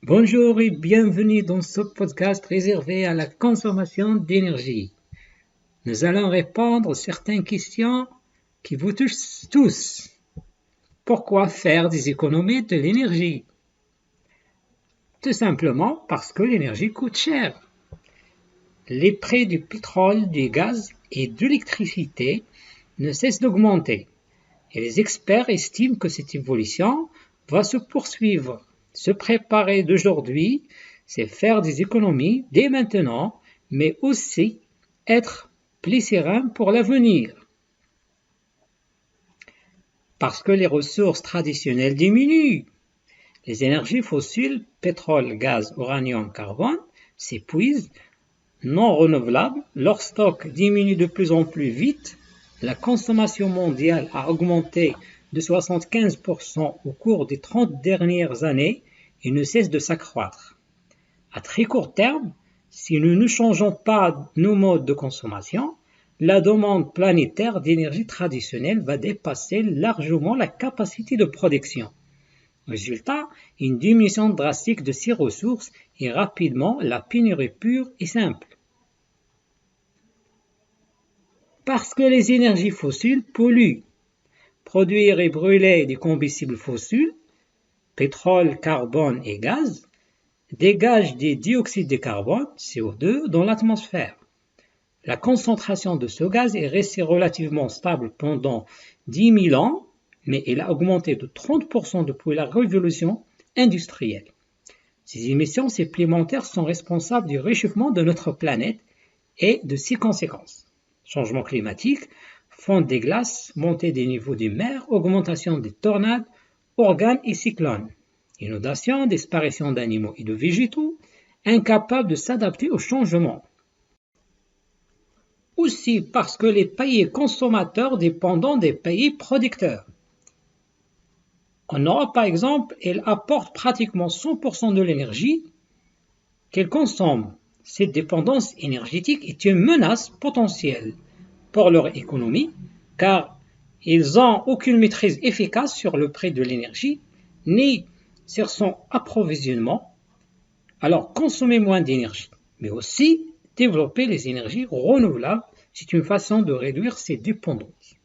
Bonjour et bienvenue dans ce podcast réservé à la consommation d'énergie. Nous allons répondre à certaines questions qui vous touchent tous. Pourquoi faire des économies de l'énergie? Tout simplement parce que l'énergie coûte cher. Les prix du pétrole, du gaz et de l'électricité ne cessent d'augmenter et les experts estiment que cette évolution va se poursuivre. Se préparer d'aujourd'hui, c'est faire des économies dès maintenant, mais aussi être plus serein pour l'avenir. Parce que les ressources traditionnelles diminuent. Les énergies fossiles, pétrole, gaz, uranium, carbone, s'épuisent, non renouvelables, leur stock diminue de plus en plus vite, la consommation mondiale a augmenté de 75% au cours des 30 dernières années et ne cesse de s'accroître. À très court terme, si nous ne changeons pas nos modes de consommation, la demande planétaire d'énergie traditionnelle va dépasser largement la capacité de production. Résultat, une diminution drastique de ces ressources et rapidement la pénurie pure et simple. Parce que les énergies fossiles polluent. Produire et brûler des combustibles fossiles, pétrole, carbone et gaz, dégage des dioxydes de carbone, CO2, dans l'atmosphère. La concentration de ce gaz est restée relativement stable pendant 10 000 ans, mais elle a augmenté de 30% depuis la révolution industrielle. Ces émissions supplémentaires sont responsables du réchauffement de notre planète et de ses conséquences. Changement climatique, fonte des glaces, montée des niveaux des mers, augmentation des tornades, ouragans et cyclones, inondations, disparition d'animaux et de végétaux, incapables de s'adapter au changement. Aussi parce que les pays consommateurs dépendent des pays producteurs. En Europe, par exemple, ils apportent pratiquement 100% de l'énergie qu'ils consomment. Cette dépendance énergétique est une menace potentielle pour leur économie, car ils n'ont aucune maîtrise efficace sur le prix de l'énergie, ni sur son approvisionnement. Alors, consommer moins d'énergie, mais aussi développer les énergies renouvelables, c'est une façon de réduire ces dépendances.